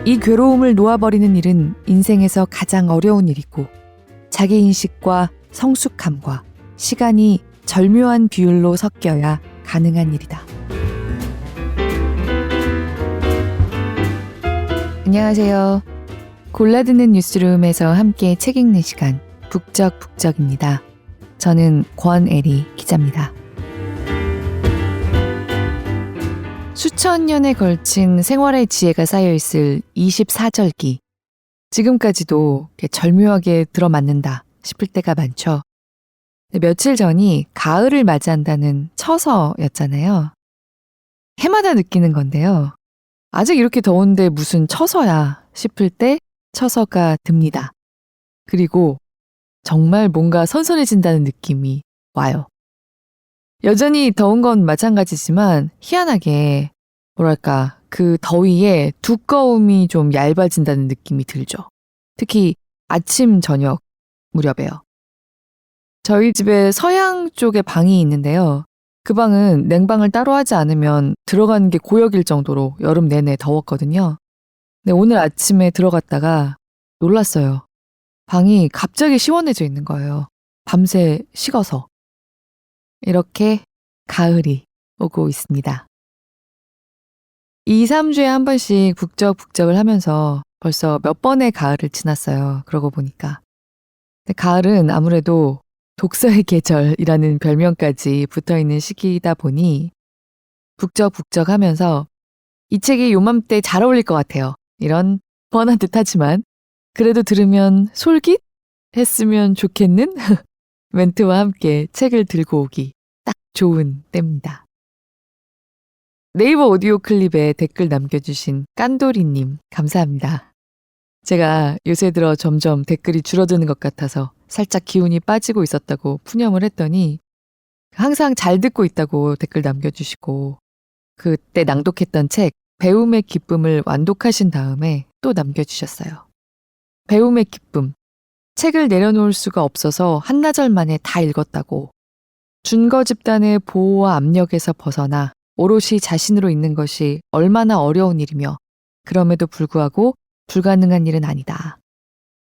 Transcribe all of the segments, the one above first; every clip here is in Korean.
이 괴로움을 놓아버리는 일은 인생에서 가장 어려운 일이고 자기인식과 성숙함과 시간이 절묘한 비율로 섞여야 가능한 일이다. 안녕하세요. 골라듣는 뉴스룸에서 함께 책 읽는 시간 북적북적입니다. 저는 권애리 기자입니다. 수천 년에 걸친 생활의 지혜가 쌓여있을 24절기. 지금까지도 절묘하게 들어맞는다 싶을 때가 많죠. 며칠 전이 가을을 맞이한다는 처서였잖아요. 해마다 느끼는 건데요. 아직 이렇게 더운데 무슨 처서야 싶을 때 처서가 듭니다. 그리고 정말 뭔가 선선해진다는 느낌이 와요. 여전히 더운 건 마찬가지지만 희한하게 뭐랄까 그 더위에 두꺼움이 좀 얇아진다는 느낌이 들죠. 특히 아침 저녁 무렵에요. 저희 집에 서양 쪽에 방이 있는데요. 그 방은 냉방을 따로 하지 않으면 들어가는 게 고역일 정도로 여름 내내 더웠거든요. 근데 오늘 아침에 들어갔다가 놀랐어요. 방이 갑자기 시원해져 있는 거예요. 밤새 식어서. 이렇게 가을이 오고 있습니다. 2, 3주에 한 번씩 북적북적을 하면서 벌써 몇 번의 가을을 지났어요. 그러고 보니까. 근데 가을은 아무래도 독서의 계절이라는 별명까지 붙어있는 시기이다 보니 북적북적 하면서 이 책이 요맘때 잘 어울릴 것 같아요. 이런 뻔한 듯 하지만 그래도 들으면 솔깃했으면 좋겠는 멘트와 함께 책을 들고 오기 딱 좋은 때입니다. 네이버 오디오 클립에 댓글 남겨주신 깐돌이님 감사합니다. 제가 요새 들어 점점 댓글이 줄어드는 것 같아서 살짝 기운이 빠지고 있었다고 푸념을 했더니 항상 잘 듣고 있다고 댓글 남겨주시고 그때 낭독했던 책 배움의 기쁨을 완독하신 다음에 또 남겨주셨어요. 배움의 기쁨. 책을 내려놓을 수가 없어서 한나절 만에 다 읽었다고. 준거 집단의 보호와 압력에서 벗어나 오롯이 자신으로 있는 것이 얼마나 어려운 일이며 그럼에도 불구하고 불가능한 일은 아니다.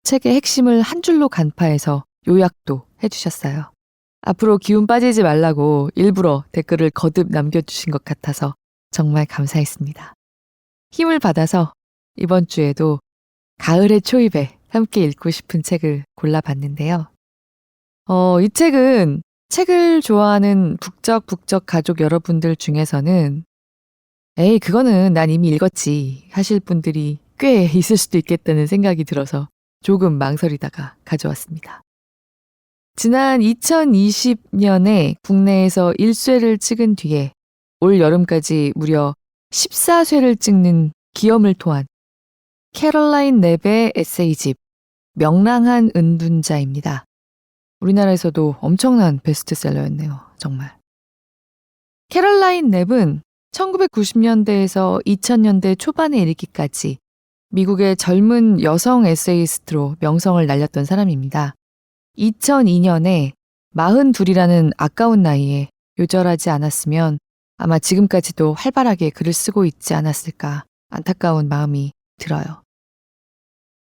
책의 핵심을 한 줄로 간파해서 요약도 해주셨어요. 앞으로 기운 빠지지 말라고 일부러 댓글을 거듭 남겨주신 것 같아서 정말 감사했습니다. 힘을 받아서 이번 주에도 가을의 초입에 함께 읽고 싶은 책을 골라봤는데요. 이 책은 책을 좋아하는 북적북적 가족 여러분들 중에서는 에이 그거는 난 이미 읽었지 하실 분들이 꽤 있을 수도 있겠다는 생각이 들어서 조금 망설이다가 가져왔습니다. 지난 2020년에 국내에서 1쇄를 찍은 뒤에 올 여름까지 무려 14쇄를 찍는 기염을 토한 캐럴라인 랩의 에세이집 명랑한 은둔자입니다. 우리나라에서도 엄청난 베스트셀러였네요. 정말. 캐럴라인 랩은 1990년대에서 2000년대 초반에 이르기까지 미국의 젊은 여성 에세이스트로 명성을 날렸던 사람입니다. 2002년에 42이라는 아까운 나이에 요절하지 않았으면 아마 지금까지도 활발하게 글을 쓰고 있지 않았을까 안타까운 마음이 들어요.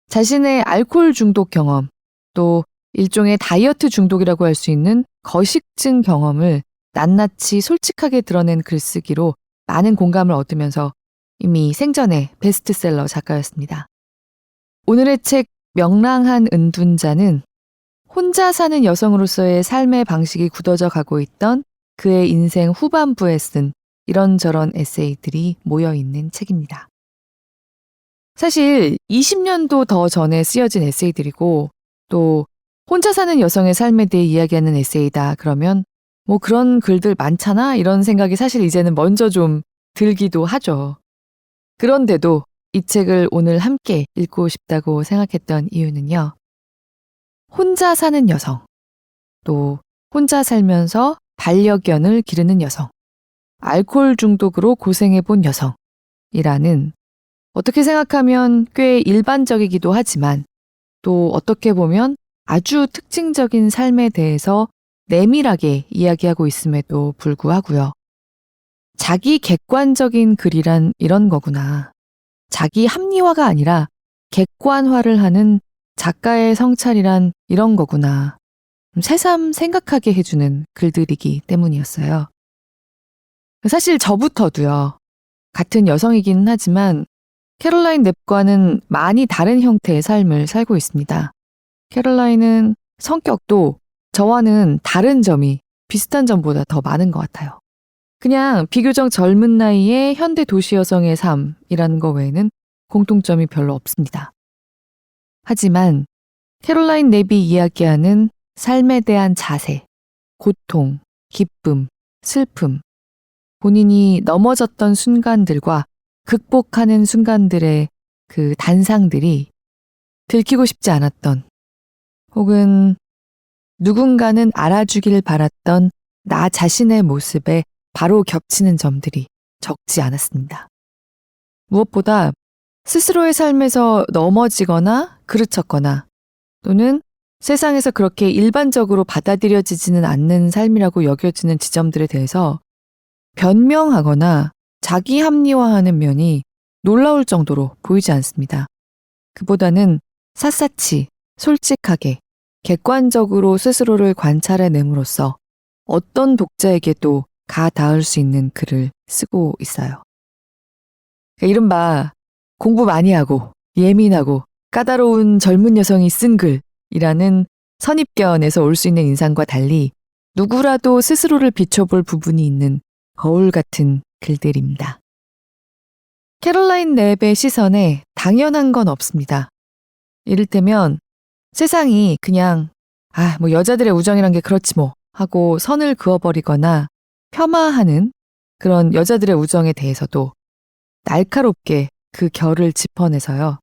자신의 알코올 중독 경험, 또 일종의 다이어트 중독이라고 할 수 있는 거식증 경험을 낱낱이 솔직하게 드러낸 글쓰기로 많은 공감을 얻으면서 이미 생전에 베스트셀러 작가였습니다. 오늘의 책 명랑한 은둔자는 혼자 사는 여성으로서의 삶의 방식이 굳어져 가고 있던 그의 인생 후반부에 쓴 이런저런 에세이들이 모여있는 책입니다. 사실 20년도 더 전에 쓰여진 에세이들이고 또 혼자 사는 여성의 삶에 대해 이야기하는 에세이다 그러면 뭐 그런 글들 많잖아 이런 생각이 사실 이제는 먼저 좀 들기도 하죠. 그런데도 이 책을 오늘 함께 읽고 싶다고 생각했던 이유는요. 혼자 사는 여성, 또 혼자 살면서 반려견을 기르는 여성, 알코올 중독으로 고생해본 여성이라는 어떻게 생각하면 꽤 일반적이기도 하지만 또 어떻게 보면 아주 특징적인 삶에 대해서 내밀하게 이야기하고 있음에도 불구하고요. 자기 객관적인 글이란 이런 거구나. 자기 합리화가 아니라 객관화를 하는 작가의 성찰이란 이런 거구나. 새삼 생각하게 해주는 글들이기 때문이었어요. 사실 저부터도요. 같은 여성이기는 하지만 캐롤라인 넵과는 많이 다른 형태의 삶을 살고 있습니다. 캐롤라인은 성격도 저와는 다른 점이 비슷한 점보다 더 많은 것 같아요. 그냥 비교적 젊은 나이의 현대 도시 여성의 삶이라는 것 외에는 공통점이 별로 없습니다. 하지만 캐롤라인 넵이 이야기하는 삶에 대한 자세, 고통, 기쁨, 슬픔, 본인이 넘어졌던 순간들과 극복하는 순간들의 그 단상들이 들키고 싶지 않았던 혹은 누군가는 알아주길 바랐던 나 자신의 모습에 바로 겹치는 점들이 적지 않았습니다. 무엇보다 스스로의 삶에서 넘어지거나 그르쳤거나 또는 세상에서 그렇게 일반적으로 받아들여지지는 않는 삶이라고 여겨지는 지점들에 대해서 변명하거나 자기 합리화하는 면이 놀라울 정도로 보이지 않습니다. 그보다는 샅샅이 솔직하게 객관적으로 스스로를 관찰해냄으로써 어떤 독자에게도 가닿을 수 있는 글을 쓰고 있어요. 이른바 공부 많이 하고 예민하고 까다로운 젊은 여성이 쓴 글이라는 선입견에서 올 수 있는 인상과 달리 누구라도 스스로를 비춰볼 부분이 있는 거울 같은 글들입니다. 캐롤라인 넵의 시선에 당연한 건 없습니다. 이를테면 세상이 그냥 여자들의 우정이란 게 그렇지 뭐 하고 선을 그어버리거나 폄하하는 그런 여자들의 우정에 대해서도 날카롭게 그 결을 짚어내서요.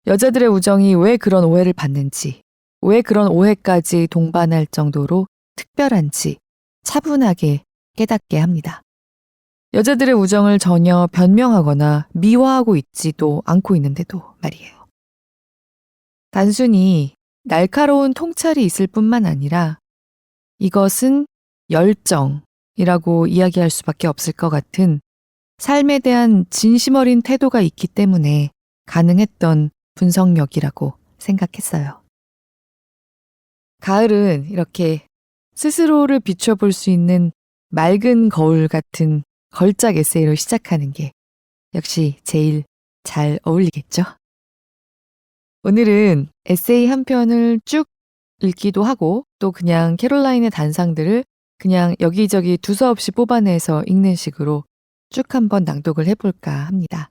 여자들의 우정이 왜 그런 오해를 받는지, 왜 그런 오해까지 동반할 정도로 특별한지 차분하게 깨닫게 합니다. 여자들의 우정을 전혀 변명하거나 미화하고 있지도 않고 있는데도 말이에요. 단순히 날카로운 통찰이 있을 뿐만 아니라 이것은 열정이라고 이야기할 수밖에 없을 것 같은 삶에 대한 진심 어린 태도가 있기 때문에 가능했던 분석력이라고 생각했어요. 가을은 이렇게 스스로를 비춰볼 수 있는 맑은 거울 같은 걸작 에세이로 시작하는 게 역시 제일 잘 어울리겠죠? 오늘은 에세이 한 편을 쭉 읽기도 하고 또 그냥 캐롤라인의 단상들을 그냥 여기저기 두서없이 뽑아내서 읽는 식으로 쭉 한번 낭독을 해볼까 합니다.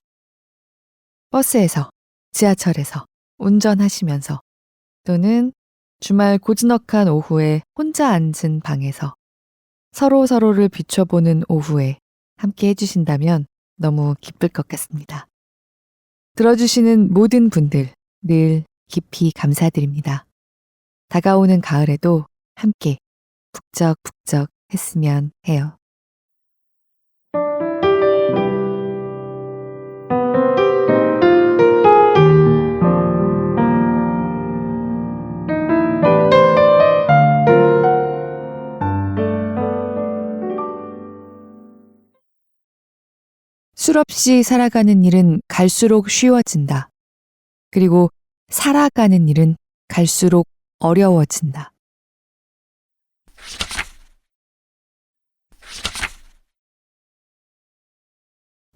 버스에서, 지하철에서, 운전하시면서 또는 주말 고즈넉한 오후에 혼자 앉은 방에서 서로를 비춰보는 오후에 함께 해주신다면 너무 기쁠 것 같습니다. 들어주시는 모든 분들 늘 깊이 감사드립니다. 다가오는 가을에도 함께 북적북적 했으면 해요. 술 없이 살아가는 일은 갈수록 쉬워진다. 그리고 살아가는 일은 갈수록 어려워진다.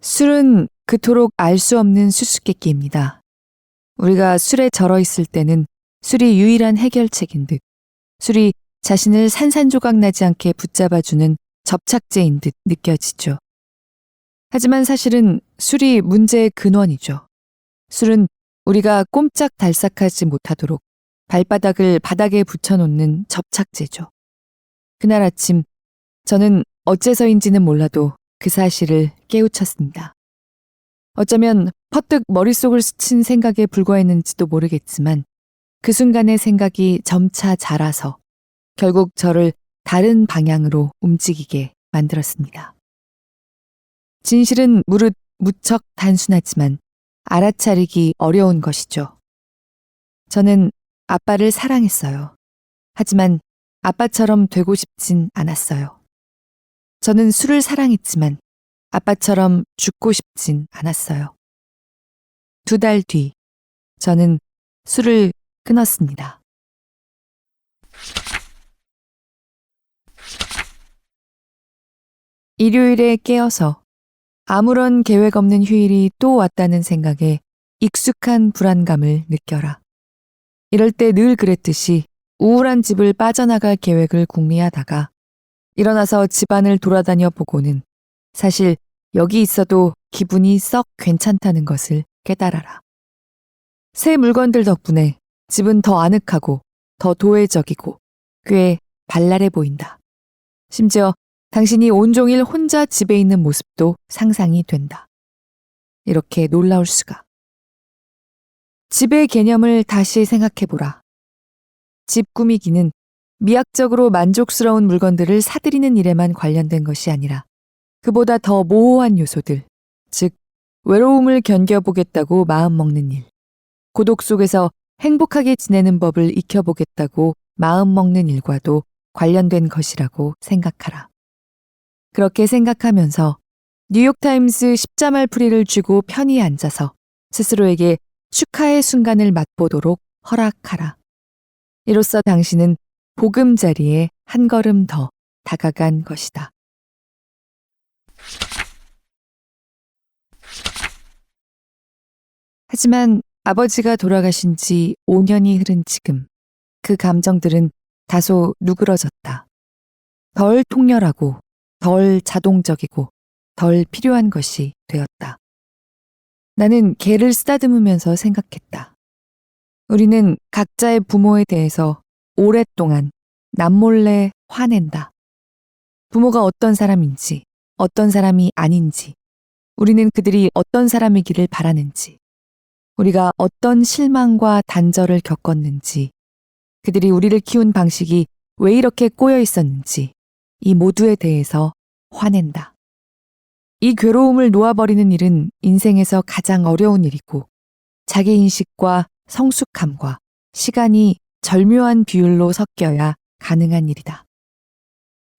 술은 그토록 알 수 없는 수수께끼입니다. 우리가 술에 절어 있을 때는 술이 유일한 해결책인 듯, 술이 자신을 산산조각 나지 않게 붙잡아주는 접착제인 듯 느껴지죠. 하지만 사실은 술이 문제의 근원이죠. 술은 우리가 꼼짝달싹하지 못하도록 발바닥을 바닥에 붙여놓는 접착제죠. 그날 아침 저는 어째서인지는 몰라도 그 사실을 깨우쳤습니다. 어쩌면 퍼뜩 머릿속을 스친 생각에 불과했는지도 모르겠지만 그 순간의 생각이 점차 자라서 결국 저를 다른 방향으로 움직이게 만들었습니다. 진실은 무척 단순하지만 알아차리기 어려운 것이죠. 저는 아빠를 사랑했어요. 하지만 아빠처럼 되고 싶진 않았어요. 저는 술을 사랑했지만 아빠처럼 죽고 싶진 않았어요. 2달 뒤, 저는 술을 끊었습니다. 일요일에 깨어서 아무런 계획 없는 휴일이 또 왔다는 생각에 익숙한 불안감을 느껴라. 이럴 때 늘 그랬듯이 우울한 집을 빠져나갈 계획을 궁리하다가 일어나서 집안을 돌아다녀 보고는 사실 여기 있어도 기분이 썩 괜찮다는 것을 깨달아라. 새 물건들 덕분에 집은 더 아늑하고 더 도회적이고 꽤 발랄해 보인다. 심지어 당신이 온종일 혼자 집에 있는 모습도 상상이 된다. 이렇게 놀라울 수가. 집의 개념을 다시 생각해보라. 집 꾸미기는 미학적으로 만족스러운 물건들을 사들이는 일에만 관련된 것이 아니라 그보다 더 모호한 요소들, 즉 외로움을 견뎌보겠다고 마음먹는 일, 고독 속에서 행복하게 지내는 법을 익혀보겠다고 마음먹는 일과도 관련된 것이라고 생각하라. 그렇게 생각하면서 뉴욕타임스 십자말 풀이를 쥐고 편히 앉아서 스스로에게 축하의 순간을 맛보도록 허락하라. 이로써 당신은 보금자리에 한 걸음 더 다가간 것이다. 하지만 아버지가 돌아가신 지 5년이 흐른 지금 그 감정들은 다소 누그러졌다. 덜 통렬하고 덜 자동적이고 덜 필요한 것이 되었다. 나는 개를 쓰다듬으면서 생각했다. 우리는 각자의 부모에 대해서 오랫동안 남몰래 화낸다. 부모가 어떤 사람인지, 어떤 사람이 아닌지, 우리는 그들이 어떤 사람이기를 바라는지, 우리가 어떤 실망과 단절을 겪었는지, 그들이 우리를 키운 방식이 왜 이렇게 꼬여 있었는지, 이 모두에 대해서 화낸다. 이 괴로움을 놓아버리는 일은 인생에서 가장 어려운 일이고 자기인식과 성숙함과 시간이 절묘한 비율로 섞여야 가능한 일이다.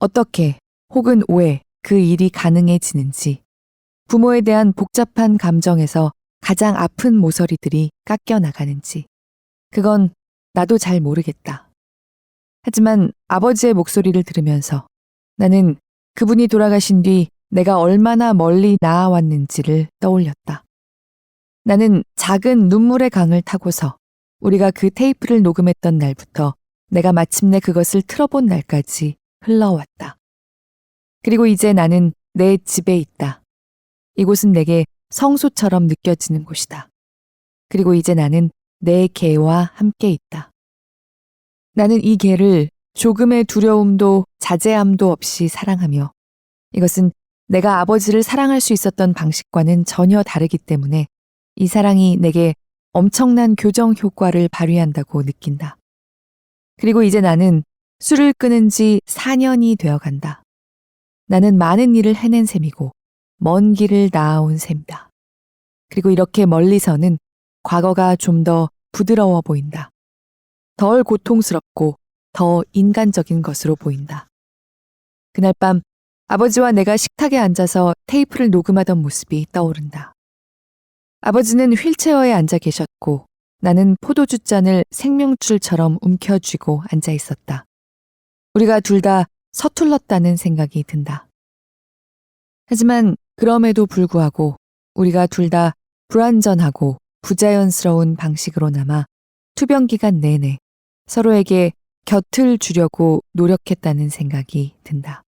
어떻게 혹은 왜 그 일이 가능해지는지 부모에 대한 복잡한 감정에서 가장 아픈 모서리들이 깎여 나가는지 그건 나도 잘 모르겠다. 하지만 아버지의 목소리를 들으면서 나는 그분이 돌아가신 뒤 내가 얼마나 멀리 나아왔는지를 떠올렸다. 나는 작은 눈물의 강을 타고서 우리가 그 테이프를 녹음했던 날부터 내가 마침내 그것을 틀어본 날까지 흘러왔다. 그리고 이제 나는 내 집에 있다. 이곳은 내게 성소처럼 느껴지는 곳이다. 그리고 이제 나는 내 개와 함께 있다. 나는 이 개를 조금의 두려움도 자제함도 없이 사랑하며 이것은 내가 아버지를 사랑할 수 있었던 방식과는 전혀 다르기 때문에 이 사랑이 내게 엄청난 교정 효과를 발휘한다고 느낀다. 그리고 이제 나는 술을 끊은 지 4년이 되어 간다. 나는 많은 일을 해낸 셈이고 먼 길을 나아온 셈이다. 그리고 이렇게 멀리서는 과거가 좀 더 부드러워 보인다. 덜 고통스럽고 더 인간적인 것으로 보인다. 그날 밤 아버지와 내가 식탁에 앉아서 테이프를 녹음하던 모습이 떠오른다. 아버지는 휠체어에 앉아 계셨고 나는 포도주 잔을 생명줄처럼 움켜쥐고 앉아 있었다. 우리가 둘 다 서툴렀다는 생각이 든다. 하지만 그럼에도 불구하고 우리가 둘 다 불완전하고 부자연스러운 방식으로나마 투병 기간 내내 서로에게 곁을 주려고 노력했다는 생각이 든다.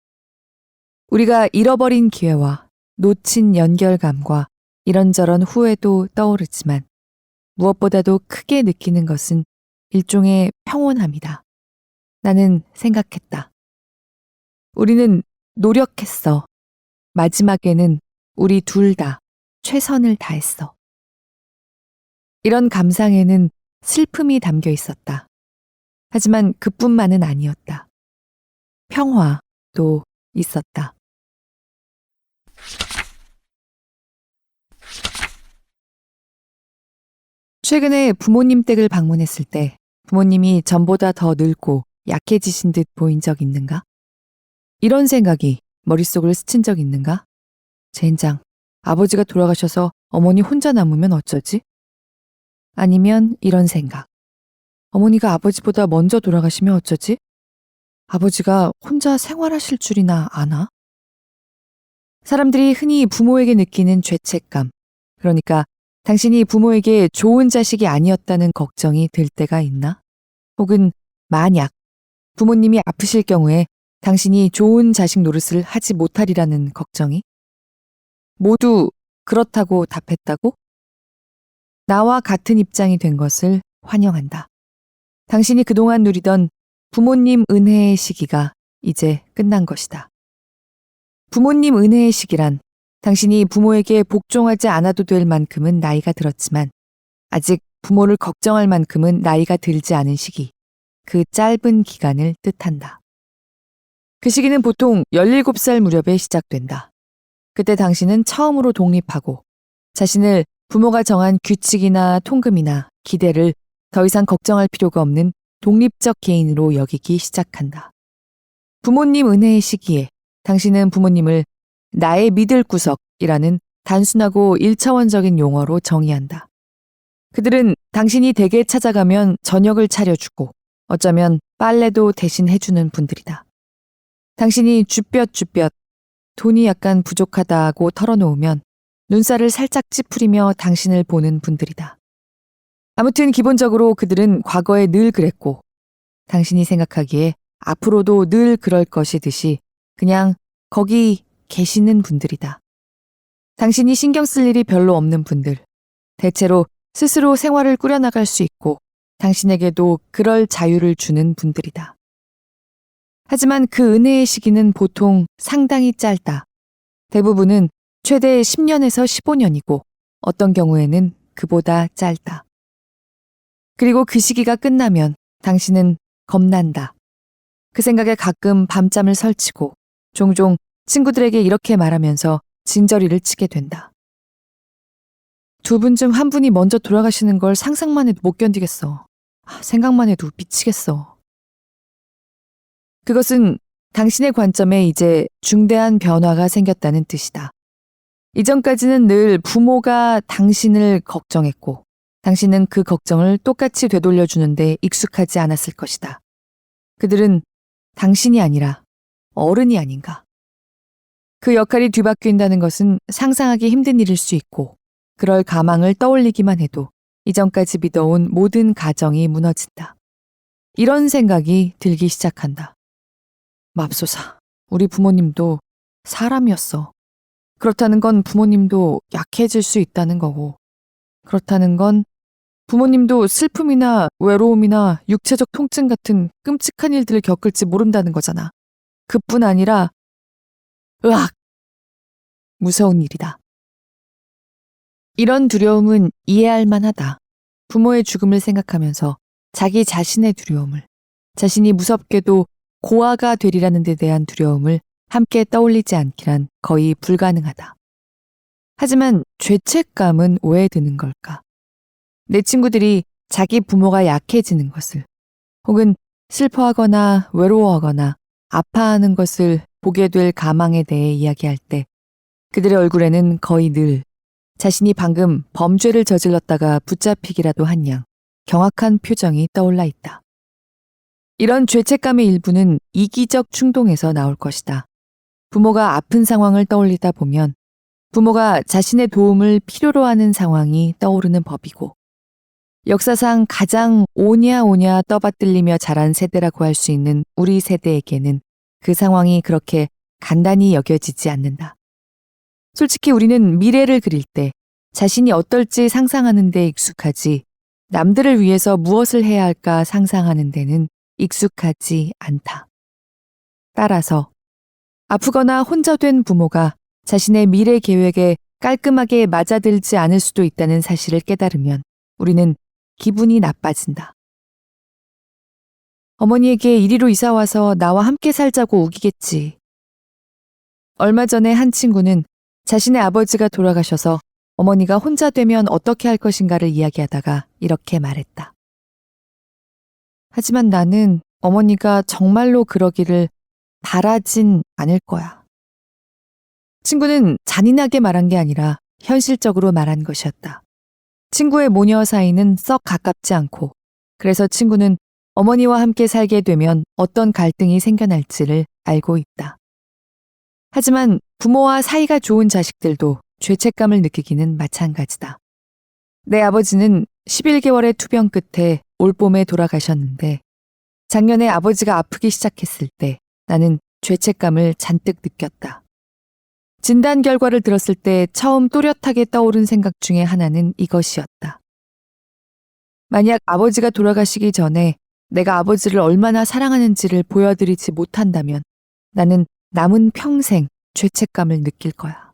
우리가 잃어버린 기회와 놓친 연결감과 이런저런 후회도 떠오르지만 무엇보다도 크게 느끼는 것은 일종의 평온함이다. 나는 생각했다. 우리는 노력했어. 마지막에는 우리 둘 다 최선을 다했어. 이런 감상에는 슬픔이 담겨 있었다. 하지만 그뿐만은 아니었다. 평화도 있었다. 최근에 부모님 댁을 방문했을 때 부모님이 전보다 더 늙고 약해지신 듯 보인 적 있는가? 이런 생각이 머릿속을 스친 적 있는가? 젠장, 아버지가 돌아가셔서 어머니 혼자 남으면 어쩌지? 아니면 이런 생각. 어머니가 아버지보다 먼저 돌아가시면 어쩌지? 아버지가 혼자 생활하실 줄이나 아나? 사람들이 흔히 부모에게 느끼는 죄책감. 그러니까 당신이 부모에게 좋은 자식이 아니었다는 걱정이 들 때가 있나? 혹은 만약 부모님이 아프실 경우에 당신이 좋은 자식 노릇을 하지 못하리라는 걱정이? 모두 그렇다고 답했다고? 나와 같은 입장이 된 것을 환영한다. 당신이 그동안 누리던 부모님 은혜의 시기가 이제 끝난 것이다. 부모님 은혜의 시기란 당신이 부모에게 복종하지 않아도 될 만큼은 나이가 들었지만 아직 부모를 걱정할 만큼은 나이가 들지 않은 시기, 그 짧은 기간을 뜻한다. 그 시기는 보통 17살 무렵에 시작된다. 그때 당신은 처음으로 독립하고 자신을 부모가 정한 규칙이나 통금이나 기대를 더 이상 걱정할 필요가 없는 독립적 개인으로 여기기 시작한다. 부모님 은혜의 시기에 당신은 부모님을 나의 믿을 구석이라는 단순하고 일차원적인 용어로 정의한다. 그들은 당신이 댁에 찾아가면 저녁을 차려주고 어쩌면 빨래도 대신 해주는 분들이다. 당신이 쭈뼛쭈뼛 돈이 약간 부족하다고 털어놓으면 눈살을 살짝 찌푸리며 당신을 보는 분들이다. 아무튼 기본적으로 그들은 과거에 늘 그랬고 당신이 생각하기에 앞으로도 늘 그럴 것이듯이 그냥 거기 계시는 분들이다. 당신이 신경 쓸 일이 별로 없는 분들, 대체로 스스로 생활을 꾸려나갈 수 있고 당신에게도 그럴 자유를 주는 분들이다. 하지만 그 은혜의 시기는 보통 상당히 짧다. 대부분은 최대 10년에서 15년이고 어떤 경우에는 그보다 짧다. 그리고 그 시기가 끝나면 당신은 겁난다. 그 생각에 가끔 밤잠을 설치고 종종 친구들에게 이렇게 말하면서 진저리를 치게 된다. 두 분 중 한 분이 먼저 돌아가시는 걸 상상만 해도 못 견디겠어. 생각만 해도 미치겠어. 그것은 당신의 관점에 이제 중대한 변화가 생겼다는 뜻이다. 이전까지는 늘 부모가 당신을 걱정했고 당신은 그 걱정을 똑같이 되돌려주는데 익숙하지 않았을 것이다. 그들은 당신이 아니라 어른이 아닌가. 그 역할이 뒤바뀐다는 것은 상상하기 힘든 일일 수 있고 그럴 가망을 떠올리기만 해도 이전까지 믿어온 모든 가정이 무너진다. 이런 생각이 들기 시작한다. 맙소사, 우리 부모님도 사람이었어. 그렇다는 건 부모님도 약해질 수 있다는 거고 그렇다는 건 부모님도 슬픔이나 외로움이나 육체적 통증 같은 끔찍한 일들을 겪을지 모른다는 거잖아. 그뿐 아니라 으악! 무서운 일이다. 이런 두려움은 이해할 만하다. 부모의 죽음을 생각하면서 자기 자신의 두려움을, 자신이 무섭게도 고아가 되리라는 데 대한 두려움을 함께 떠올리지 않기란 거의 불가능하다. 하지만 죄책감은 왜 드는 걸까? 내 친구들이 자기 부모가 약해지는 것을, 혹은 슬퍼하거나 외로워하거나 아파하는 것을 보게 될 가망에 대해 이야기할 때 그들의 얼굴에는 거의 늘 자신이 방금 범죄를 저질렀다가 붙잡히기라도 한 양 경악한 표정이 떠올라 있다. 이런 죄책감의 일부는 이기적 충동에서 나올 것이다. 부모가 아픈 상황을 떠올리다 보면 부모가 자신의 도움을 필요로 하는 상황이 떠오르는 법이고 역사상 가장 오냐오냐 떠받들리며 자란 세대라고 할 수 있는 우리 세대에게는 그 상황이 그렇게 간단히 여겨지지 않는다. 솔직히 우리는 미래를 그릴 때 자신이 어떨지 상상하는 데 익숙하지 남들을 위해서 무엇을 해야 할까 상상하는 데는 익숙하지 않다. 따라서 아프거나 혼자 된 부모가 자신의 미래 계획에 깔끔하게 맞아들지 않을 수도 있다는 사실을 깨달으면 우리는 기분이 나빠진다. 어머니에게 이리로 이사와서 나와 함께 살자고 우기겠지. 얼마 전에 한 친구는 자신의 아버지가 돌아가셔서 어머니가 혼자 되면 어떻게 할 것인가를 이야기하다가 이렇게 말했다. 하지만 나는 어머니가 정말로 그러기를 바라진 않을 거야. 친구는 잔인하게 말한 게 아니라 현실적으로 말한 것이었다. 친구의 모녀 사이는 썩 가깝지 않고 그래서 친구는 어머니와 함께 살게 되면 어떤 갈등이 생겨날지를 알고 있다. 하지만 부모와 사이가 좋은 자식들도 죄책감을 느끼기는 마찬가지다. 내 아버지는 11개월의 투병 끝에 올봄에 돌아가셨는데 작년에 아버지가 아프기 시작했을 때 나는 죄책감을 잔뜩 느꼈다. 진단 결과를 들었을 때 처음 또렷하게 떠오른 생각 중에 하나는 이것이었다. 만약 아버지가 돌아가시기 전에 내가 아버지를 얼마나 사랑하는지를 보여드리지 못한다면 나는 남은 평생 죄책감을 느낄 거야.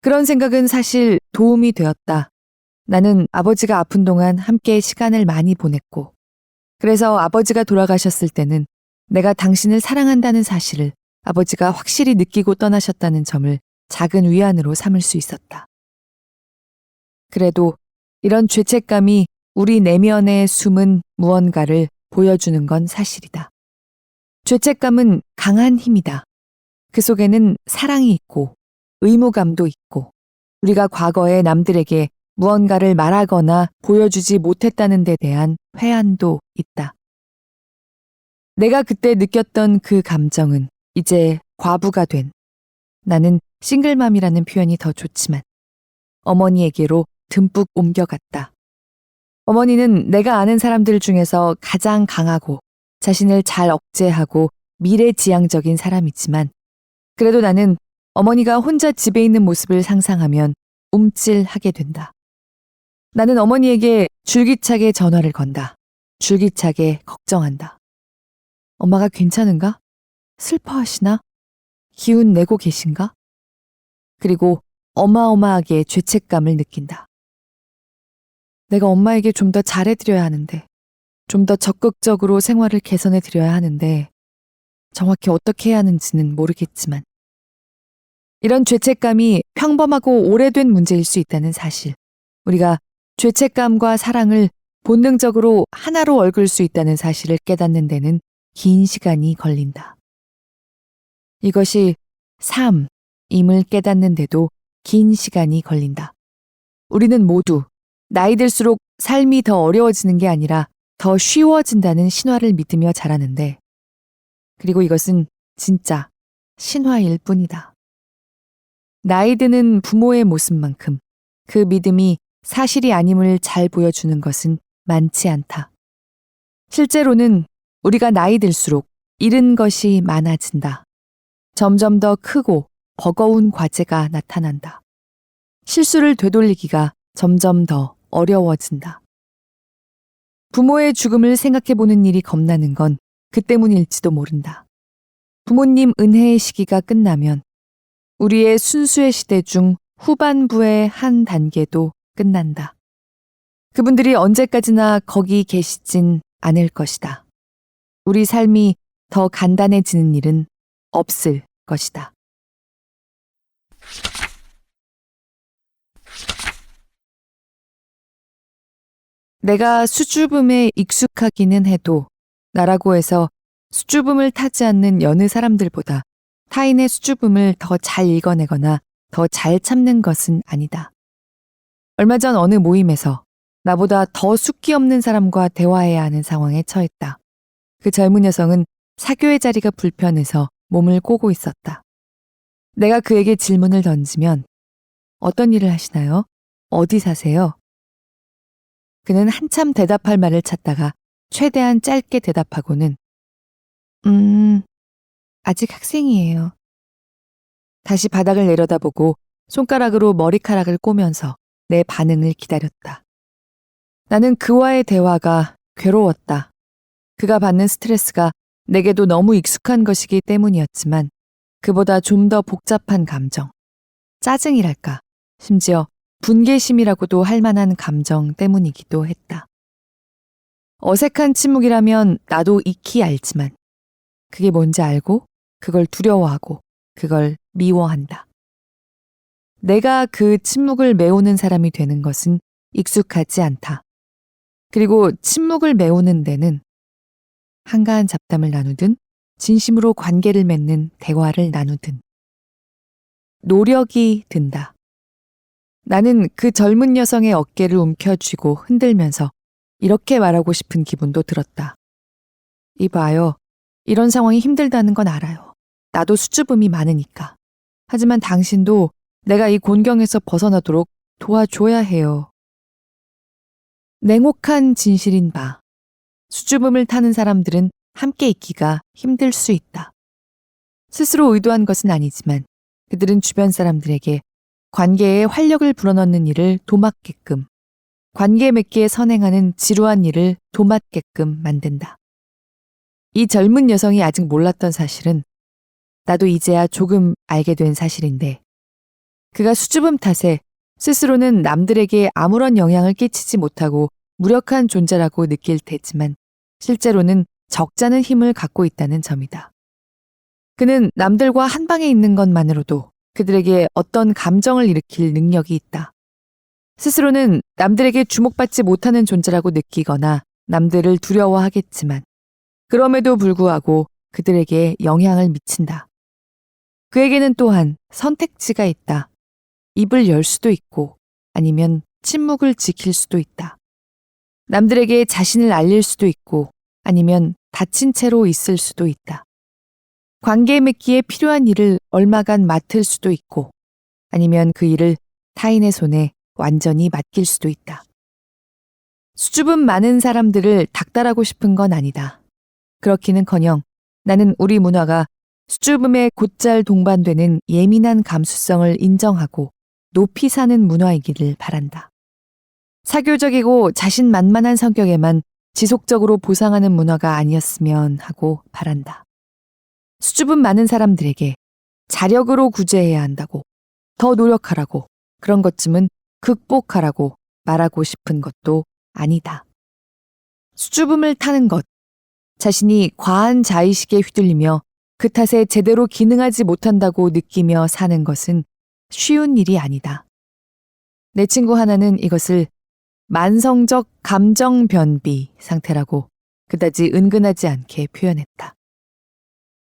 그런 생각은 사실 도움이 되었다. 나는 아버지가 아픈 동안 함께 시간을 많이 보냈고, 그래서 아버지가 돌아가셨을 때는 내가 당신을 사랑한다는 사실을 아버지가 확실히 느끼고 떠나셨다는 점을 작은 위안으로 삼을 수 있었다. 그래도 이런 죄책감이 우리 내면에 숨은 무언가를 보여주는 건 사실이다. 죄책감은 강한 힘이다. 그 속에는 사랑이 있고 의무감도 있고 우리가 과거에 남들에게 무언가를 말하거나 보여주지 못했다는 데 대한 회한도 있다. 내가 그때 느꼈던 그 감정은 이제 과부가 된, 나는 싱글맘이라는 표현이 더 좋지만 어머니에게로 듬뿍 옮겨갔다. 어머니는 내가 아는 사람들 중에서 가장 강하고 자신을 잘 억제하고 미래지향적인 사람이지만 그래도 나는 어머니가 혼자 집에 있는 모습을 상상하면 움찔하게 된다. 나는 어머니에게 줄기차게 전화를 건다. 줄기차게 걱정한다. 엄마가 괜찮은가? 슬퍼하시나? 기운 내고 계신가? 그리고 어마어마하게 죄책감을 느낀다. 내가 엄마에게 좀 더 잘해드려야 하는데, 좀 더 적극적으로 생활을 개선해드려야 하는데, 정확히 어떻게 해야 하는지는 모르겠지만, 이런 죄책감이 평범하고 오래된 문제일 수 있다는 사실, 우리가 죄책감과 사랑을 본능적으로 하나로 얽을 수 있다는 사실을 깨닫는 데는 긴 시간이 걸린다. 이것이 삶임을 깨닫는데도 긴 시간이 걸린다. 우리는 모두 나이 들수록 삶이 더 어려워지는 게 아니라 더 쉬워진다는 신화를 믿으며 자라는데, 그리고 이것은 진짜 신화일 뿐이다. 나이 드는 부모의 모습만큼 그 믿음이 사실이 아님을 잘 보여주는 것은 많지 않다. 실제로는 우리가 나이 들수록 잃은 것이 많아진다. 점점 더 크고 버거운 과제가 나타난다. 실수를 되돌리기가 점점 더 어려워진다. 부모의 죽음을 생각해보는 일이 겁나는 건 그 때문일지도 모른다. 부모님 은혜의 시기가 끝나면 우리의 순수의 시대 중 후반부의 한 단계도 끝난다. 그분들이 언제까지나 거기 계시진 않을 것이다. 우리 삶이 더 간단해지는 일은 없을 것이다. 내가 수줍음에 익숙하기는 해도 나라고 해서 수줍음을 타지 않는 여느 사람들보다 타인의 수줍음을 더 잘 읽어내거나 더 잘 참는 것은 아니다. 얼마 전 어느 모임에서 나보다 더 숫기 없는 사람과 대화해야 하는 상황에 처했다. 그 젊은 여성은 사교의 자리가 불편해서 몸을 꼬고 있었다. 내가 그에게 질문을 던지면 어떤 일을 하시나요? 어디 사세요? 그는 한참 대답할 말을 찾다가 최대한 짧게 대답하고는 아직 학생이에요. 다시 바닥을 내려다보고 손가락으로 머리카락을 꼬면서 내 반응을 기다렸다. 나는 그와의 대화가 괴로웠다. 그가 받는 스트레스가 내게도 너무 익숙한 것이기 때문이었지만 그보다 좀 더 복잡한 감정, 짜증이랄까, 심지어 분개심이라고도 할 만한 감정 때문이기도 했다. 어색한 침묵이라면 나도 익히 알지만 그게 뭔지 알고 그걸 두려워하고 그걸 미워한다. 내가 그 침묵을 메우는 사람이 되는 것은 익숙하지 않다. 그리고 침묵을 메우는 데는 한가한 잡담을 나누든 진심으로 관계를 맺는 대화를 나누든 노력이 든다. 나는 그 젊은 여성의 어깨를 움켜쥐고 흔들면서 이렇게 말하고 싶은 기분도 들었다. 이봐요. 이런 상황이 힘들다는 건 알아요. 나도 수줍음이 많으니까. 하지만 당신도 내가 이 곤경에서 벗어나도록 도와줘야 해요. 냉혹한 진실인 바. 수줍음을 타는 사람들은 함께 있기가 힘들 수 있다. 스스로 의도한 것은 아니지만 그들은 주변 사람들에게 관계에 활력을 불어넣는 일을 도맡게끔, 관계 맺기에 선행하는 지루한 일을 도맡게끔 만든다. 이 젊은 여성이 아직 몰랐던 사실은 나도 이제야 조금 알게 된 사실인데, 그가 수줍음 탓에 스스로는 남들에게 아무런 영향을 끼치지 못하고 무력한 존재라고 느낄 테지만 실제로는 적잖은 힘을 갖고 있다는 점이다. 그는 남들과 한 방에 있는 것만으로도 그들에게 어떤 감정을 일으킬 능력이 있다. 스스로는 남들에게 주목받지 못하는 존재라고 느끼거나 남들을 두려워하겠지만 그럼에도 불구하고 그들에게 영향을 미친다. 그에게는 또한 선택지가 있다. 입을 열 수도 있고 아니면 침묵을 지킬 수도 있다. 남들에게 자신을 알릴 수도 있고 아니면 닫힌 채로 있을 수도 있다. 관계 맺기에 필요한 일을 얼마간 맡을 수도 있고 아니면 그 일을 타인의 손에 완전히 맡길 수도 있다. 수줍음 많은 사람들을 닥달하고 싶은 건 아니다. 그렇기는커녕 나는 우리 문화가 수줍음에 곧잘 동반되는 예민한 감수성을 인정하고 높이 사는 문화이기를 바란다. 사교적이고 자신만만한 성격에만 지속적으로 보상하는 문화가 아니었으면 하고 바란다. 수줍음 많은 사람들에게 자력으로 구제해야 한다고, 더 노력하라고, 그런 것쯤은 극복하라고 말하고 싶은 것도 아니다. 수줍음을 타는 것, 자신이 과한 자의식에 휘둘리며 그 탓에 제대로 기능하지 못한다고 느끼며 사는 것은 쉬운 일이 아니다. 내 친구 하나는 이것을 만성적 감정 변비 상태라고 그다지 은근하지 않게 표현했다.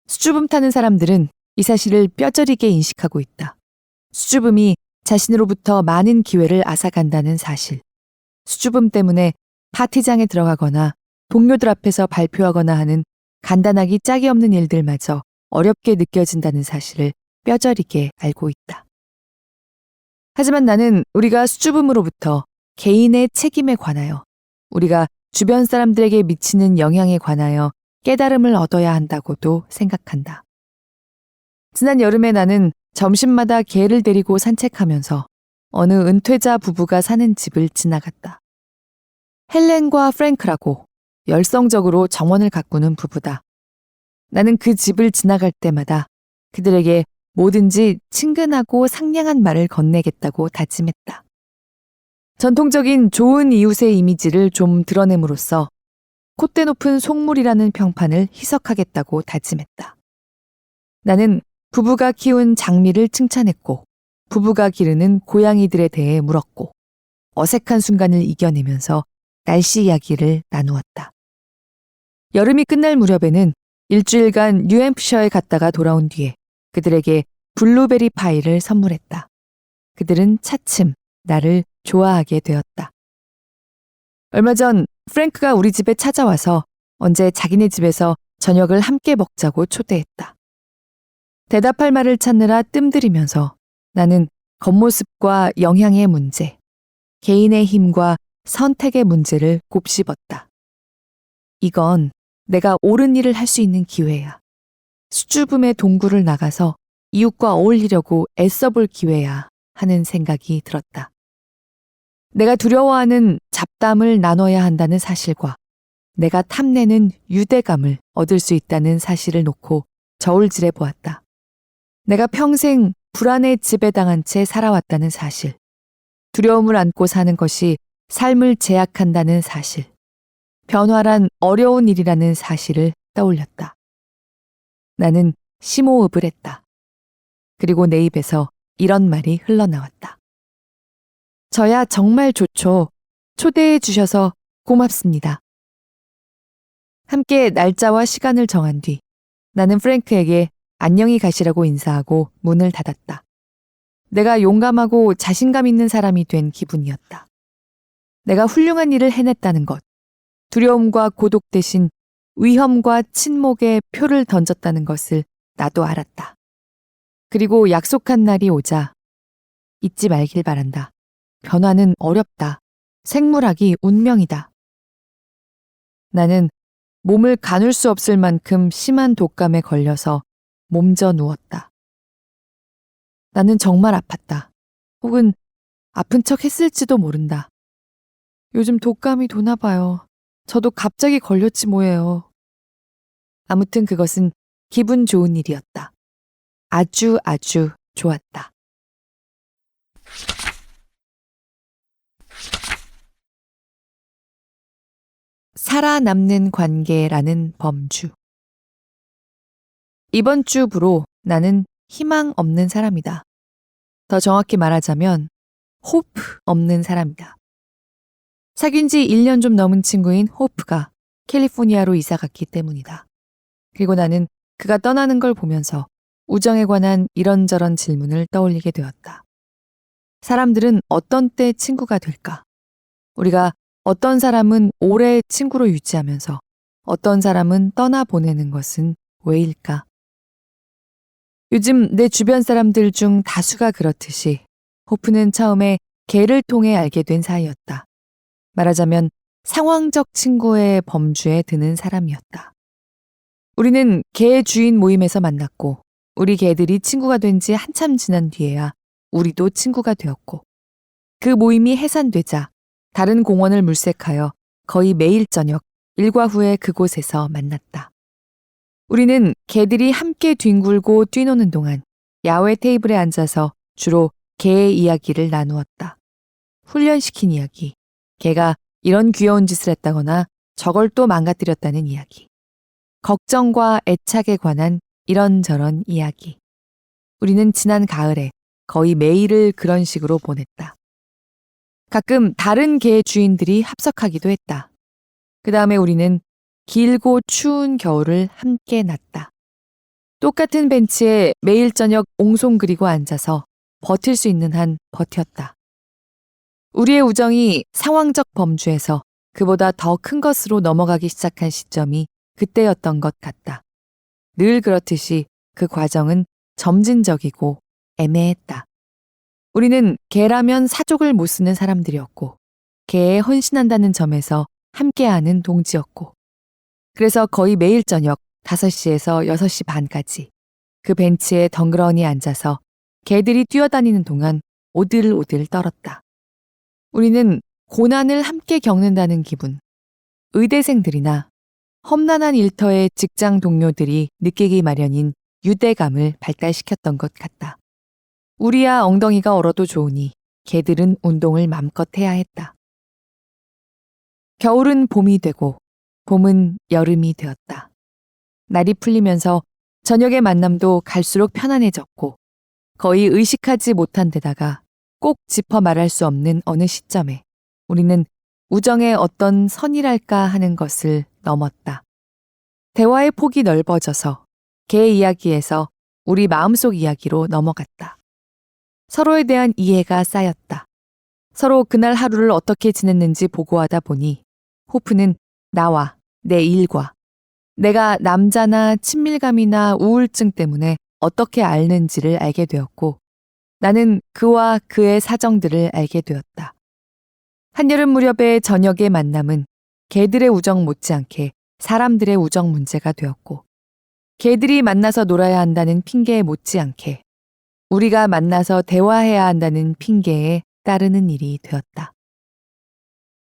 수줍음 타는 사람들은 이 사실을 뼈저리게 인식하고 있다. 수줍음이 자신으로부터 많은 기회를 앗아간다는 사실. 수줍음 때문에 파티장에 들어가거나 동료들 앞에서 발표하거나 하는 간단하기 짝이 없는 일들마저 어렵게 느껴진다는 사실을 뼈저리게 알고 있다. 하지만 나는 우리가 수줍음으로부터 개인의 책임에 관하여, 우리가 주변 사람들에게 미치는 영향에 관하여 깨달음을 얻어야 한다고도 생각한다. 지난 여름에 나는 점심마다 개를 데리고 산책하면서 어느 은퇴자 부부가 사는 집을 지나갔다. 헬렌과 프랭크라고 열성적으로 정원을 가꾸는 부부다. 나는 그 집을 지나갈 때마다 그들에게 뭐든지 친근하고 상냥한 말을 건네겠다고 다짐했다. 전통적인 좋은 이웃의 이미지를 좀 드러냄으로써 콧대 높은 속물이라는 평판을 희석하겠다고 다짐했다. 나는 부부가 키운 장미를 칭찬했고 부부가 기르는 고양이들에 대해 물었고 어색한 순간을 이겨내면서 날씨 이야기를 나누었다. 여름이 끝날 무렵에는 일주일간 뉴햄프셔에 갔다가 돌아온 뒤에 그들에게 블루베리 파이를 선물했다. 그들은 차츰 나를 좋아하게 되었다. 얼마 전 프랭크가 우리 집에 찾아와서 언제 자기네 집에서 저녁을 함께 먹자고 초대했다. 대답할 말을 찾느라 뜸들이면서 나는 겉모습과 영향의 문제, 개인의 힘과 선택의 문제를 곱씹었다. 이건 내가 옳은 일을 할 수 있는 기회야. 수줍음의 동굴을 나가서 이웃과 어울리려고 애써볼 기회야 하는 생각이 들었다. 내가 두려워하는 잡담을 나눠야 한다는 사실과 내가 탐내는 유대감을 얻을 수 있다는 사실을 놓고 저울질해 보았다. 내가 평생 불안에 지배당한 채 살아왔다는 사실, 두려움을 안고 사는 것이 삶을 제약한다는 사실, 변화란 어려운 일이라는 사실을 떠올렸다. 나는 심호흡을 했다. 그리고 내 입에서 이런 말이 흘러나왔다. 저야 정말 좋죠. 초대해 주셔서 고맙습니다. 함께 날짜와 시간을 정한 뒤 나는 프랭크에게 안녕히 가시라고 인사하고 문을 닫았다. 내가 용감하고 자신감 있는 사람이 된 기분이었다. 내가 훌륭한 일을 해냈다는 것, 두려움과 고독 대신 위험과 침묵에 표를 던졌다는 것을 나도 알았다. 그리고 약속한 날이 오자 잊지 말길 바란다. 변화는 어렵다. 생물학이 운명이다. 나는 몸을 가눌 수 없을 만큼 심한 독감에 걸려서 몸져 누웠다. 나는 정말 아팠다. 혹은 아픈 척 했을지도 모른다. 요즘 독감이 도나 봐요. 저도 갑자기 걸렸지 뭐예요. 아무튼 그것은 기분 좋은 일이었다. 아주 좋았다. 살아남는 관계라는 범주. 이번 주부로 나는 희망 없는 사람이다. 더 정확히 말하자면 호프 없는 사람이다. 사귄 지 1년 좀 넘은 친구인 호프가 캘리포니아로 이사 갔기 때문이다. 그리고 나는 그가 떠나는 걸 보면서 우정에 관한 이런저런 질문을 떠올리게 되었다. 사람들은 어떤 때 친구가 될까? 우리가 어떤 사람은 오래 친구로 유지하면서 어떤 사람은 떠나보내는 것은 왜일까? 요즘 내 주변 사람들 중 다수가 그렇듯이 호프는 처음에 개를 통해 알게 된 사이였다. 말하자면 상황적 친구의 범주에 드는 사람이었다. 우리는 개 주인 모임에서 만났고 우리 개들이 친구가 된 지 한참 지난 뒤에야 우리도 친구가 되었고 그 모임이 해산되자 다른 공원을 물색하여 거의 매일 저녁 일과 후에 그곳에서 만났다. 우리는 개들이 함께 뒹굴고 뛰노는 동안 야외 테이블에 앉아서 주로 개의 이야기를 나누었다. 훈련시킨 이야기, 개가 이런 귀여운 짓을 했다거나 저걸 또 망가뜨렸다는 이야기, 걱정과 애착에 관한 이런저런 이야기. 우리는 지난 가을에 거의 매일을 그런 식으로 보냈다. 가끔 다른 개 주인들이 합석하기도 했다. 그 다음에 우리는 길고 추운 겨울을 함께 났다. 똑같은 벤치에 매일 저녁 옹송그리고 앉아서 버틸 수 있는 한 버텼다. 우리의 우정이 상황적 범주에서 그보다 더 큰 것으로 넘어가기 시작한 시점이 그때였던 것 같다. 늘 그렇듯이 그 과정은 점진적이고 애매했다. 우리는 개라면 사족을 못 쓰는 사람들이었고 개에 헌신한다는 점에서 함께하는 동지였고 그래서 거의 매일 저녁 5시에서 6시 반까지 그 벤치에 덩그러니 앉아서 개들이 뛰어다니는 동안 오들오들 떨었다. 우리는 고난을 함께 겪는다는 기분, 의대생들이나 험난한 일터의 직장 동료들이 느끼기 마련인 유대감을 발달시켰던 것 같다. 우리야 엉덩이가 얼어도 좋으니 개들은 운동을 맘껏 해야 했다. 겨울은 봄이 되고 봄은 여름이 되었다. 날이 풀리면서 저녁의 만남도 갈수록 편안해졌고 거의 의식하지 못한 데다가 꼭 짚어 말할 수 없는 어느 시점에 우리는 우정의 어떤 선이랄까 하는 것을 넘었다. 대화의 폭이 넓어져서 개 이야기에서 우리 마음속 이야기로 넘어갔다. 서로에 대한 이해가 쌓였다. 서로 그날 하루를 어떻게 지냈는지 보고하다 보니 호프는 나와 내 일과 내가 남자나 친밀감이나 우울증 때문에 어떻게 앓는지를 알게 되었고 나는 그와 그의 사정들을 알게 되었다. 한여름 무렵의 저녁의 만남은 개들의 우정 못지않게 사람들의 우정 문제가 되었고 개들이 만나서 놀아야 한다는 핑계에 못지않게 우리가 만나서 대화해야 한다는 핑계에 따르는 일이 되었다.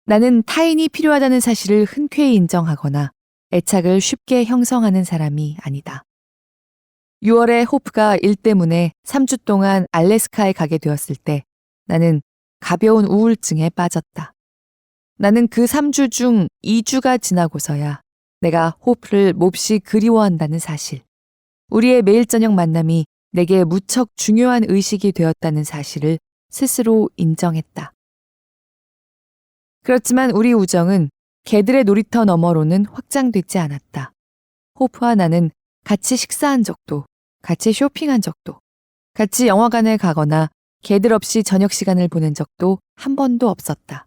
나는 타인이 필요하다는 사실을 흔쾌히 인정하거나 애착을 쉽게 형성하는 사람이 아니다. 6월에 호프가 일 때문에 3주 동안 알래스카에 가게 되었을 때 나는 가벼운 우울증에 빠졌다. 나는 그 3주 중 2주가 지나고서야 내가 호프를 몹시 그리워한다는 사실, 우리의 매일 저녁 만남이 내게 무척 중요한 의식이 되었다는 사실을 스스로 인정했다. 그렇지만 우리 우정은 개들의 놀이터 너머로는 확장되지 않았다. 호프와 나는 같이 식사한 적도, 같이 쇼핑한 적도, 같이 영화관에 가거나 걔들 없이 저녁 시간을 보낸 적도 한 번도 없었다.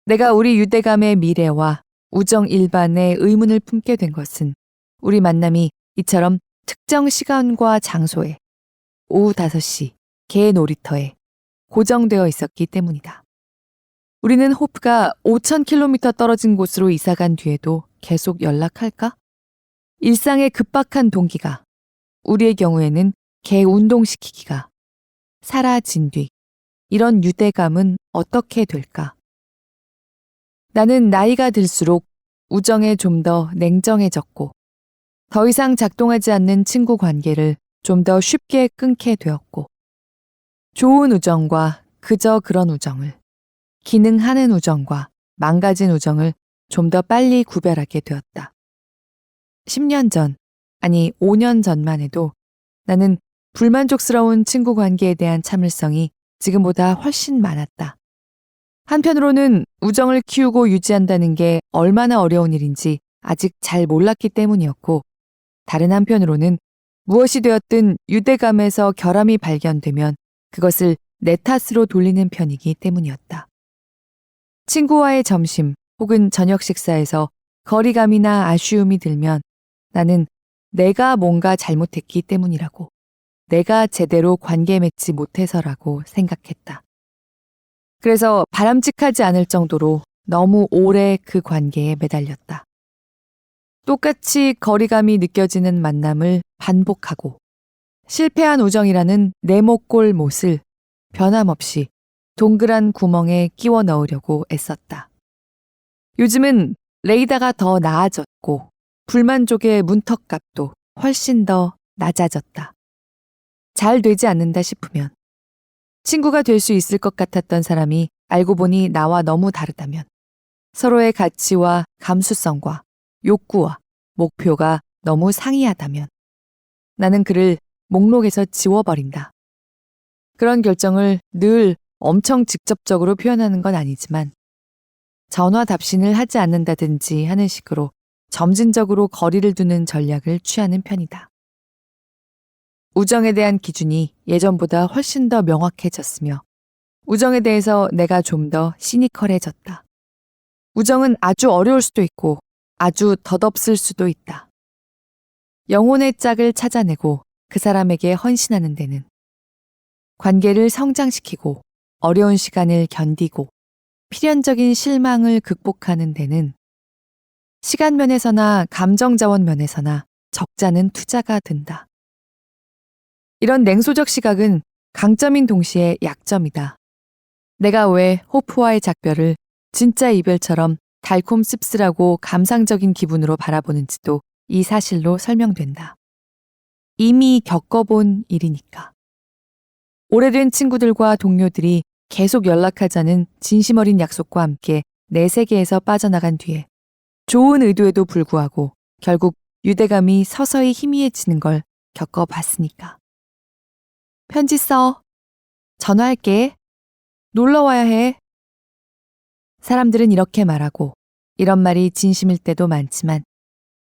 내가 우리 유대감의 미래와 우정 일반에 의문을 품게 된 것은 우리 만남이 이처럼 특정 시간과 장소에 오후 5시 개 놀이터에 고정되어 있었기 때문이다. 우리는 호프가 5,000km 떨어진 곳으로 이사간 뒤에도 계속 연락할까? 일상의 급박한 동기가, 우리의 경우에는 개 운동시키기가 사라진 뒤 이런 유대감은 어떻게 될까? 나는 나이가 들수록 우정에 좀 더 냉정해졌고 더 이상 작동하지 않는 친구 관계를 좀 더 쉽게 끊게 되었고 좋은 우정과 그저 그런 우정을, 기능하는 우정과 망가진 우정을 좀 더 빨리 구별하게 되었다. 10년 전, 아니 5년 전만 해도 나는 불만족스러운 친구 관계에 대한 참을성이 지금보다 훨씬 많았다. 한편으로는 우정을 키우고 유지한다는 게 얼마나 어려운 일인지 아직 잘 몰랐기 때문이었고, 다른 한편으로는 무엇이 되었든 유대감에서 결함이 발견되면 그것을 내 탓으로 돌리는 편이기 때문이었다. 친구와의 점심 혹은 저녁 식사에서 거리감이나 아쉬움이 들면 나는 내가 뭔가 잘못했기 때문이라고, 내가 제대로 관계 맺지 못해서라고 생각했다. 그래서 바람직하지 않을 정도로 너무 오래 그 관계에 매달렸다. 똑같이 거리감이 느껴지는 만남을 반복하고 실패한 우정이라는 네모꼴 못을 변함없이 동그란 구멍에 끼워 넣으려고 애썼다. 요즘은 레이다가 더 나아졌고 불만족의 문턱값도 훨씬 더 낮아졌다. 잘 되지 않는다 싶으면, 친구가 될 수 있을 것 같았던 사람이 알고 보니 나와 너무 다르다면, 서로의 가치와 감수성과 욕구와 목표가 너무 상이하다면 나는 그를 목록에서 지워버린다. 그런 결정을 늘 엄청 직접적으로 표현하는 건 아니지만 전화 답신을 하지 않는다든지 하는 식으로 점진적으로 거리를 두는 전략을 취하는 편이다. 우정에 대한 기준이 예전보다 훨씬 더 명확해졌으며 우정에 대해서 내가 좀 더 시니컬해졌다. 우정은 아주 어려울 수도 있고 아주 덧없을 수도 있다. 영혼의 짝을 찾아내고 그 사람에게 헌신하는 데는, 관계를 성장시키고 어려운 시간을 견디고 필연적인 실망을 극복하는 데는 시간 면에서나 감정 자원 면에서나 적잖은 투자가 든다. 이런 냉소적 시각은 강점인 동시에 약점이다. 내가 왜 호프와의 작별을 진짜 이별처럼 달콤 씁쓸하고 감상적인 기분으로 바라보는지도 이 사실로 설명된다. 이미 겪어본 일이니까. 오래된 친구들과 동료들이 계속 연락하자는 진심 어린 약속과 함께 내 세계에서 빠져나간 뒤에 좋은 의도에도 불구하고 결국 유대감이 서서히 희미해지는 걸 겪어봤으니까. 편지 써. 전화할게. 놀러와야 해. 사람들은 이렇게 말하고 이런 말이 진심일 때도 많지만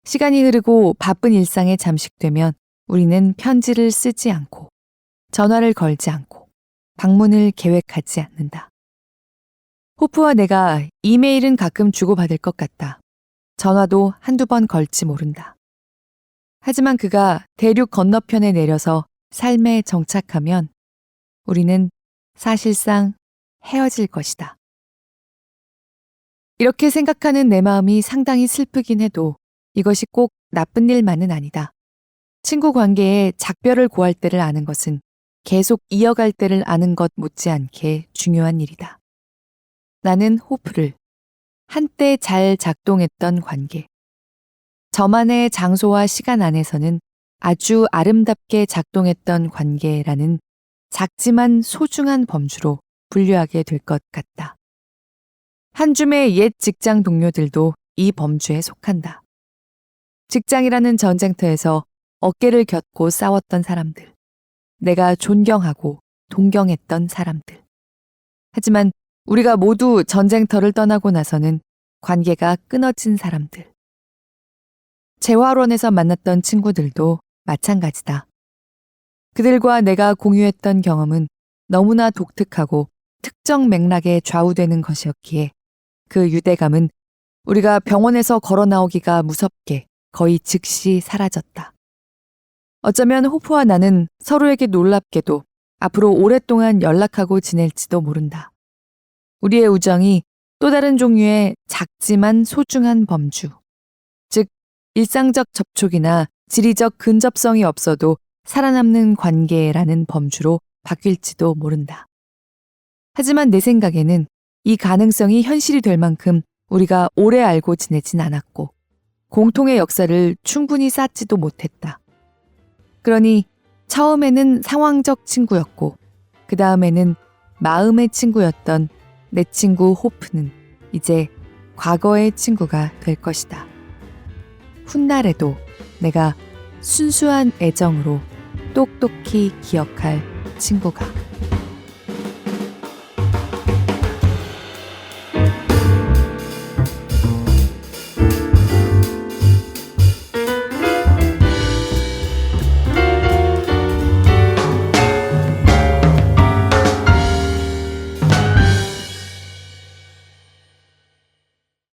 시간이 흐르고 바쁜 일상에 잠식되면 우리는 편지를 쓰지 않고 전화를 걸지 않고 방문을 계획하지 않는다. 호프와 내가 이메일은 가끔 주고받을 것 같다. 전화도 한두 번 걸지 모른다. 하지만 그가 대륙 건너편에 내려서 삶에 정착하면 우리는 사실상 헤어질 것이다. 이렇게 생각하는 내 마음이 상당히 슬프긴 해도 이것이 꼭 나쁜 일만은 아니다. 친구 관계에 작별을 고할 때를 아는 것은 계속 이어갈 때를 아는 것 못지않게 중요한 일이다. 나는 호프를 한때 잘 작동했던 관계, 저만의 장소와 시간 안에서는 아주 아름답게 작동했던 관계라는 작지만 소중한 범주로 분류하게 될 것 같다. 한 줌의 옛 직장 동료들도 이 범주에 속한다. 직장이라는 전쟁터에서 어깨를 곁고 싸웠던 사람들, 내가 존경하고 동경했던 사람들. 하지만 우리가 모두 전쟁터를 떠나고 나서는 관계가 끊어진 사람들. 재활원에서 만났던 친구들도 마찬가지다. 그들과 내가 공유했던 경험은 너무나 독특하고 특정 맥락에 좌우되는 것이었기에 그 유대감은 우리가 병원에서 걸어 나오기가 무섭게 거의 즉시 사라졌다. 어쩌면 호프와 나는 서로에게 놀랍게도 앞으로 오랫동안 연락하고 지낼지도 모른다. 우리의 우정이 또 다른 종류의 작지만 소중한 범주, 즉 일상적 접촉이나 지리적 근접성이 없어도 살아남는 관계라는 범주로 바뀔지도 모른다. 하지만 내 생각에는 이 가능성이 현실이 될 만큼 우리가 오래 알고 지내진 않았고 공통의 역사를 충분히 쌓지도 못했다. 그러니 처음에는 상황적 친구였고 그 다음에는 마음의 친구였던 내 친구 호프는 이제 과거의 친구가 될 것이다. 훗날에도 내가 순수한 애정으로 똑똑히 기억할 친구가.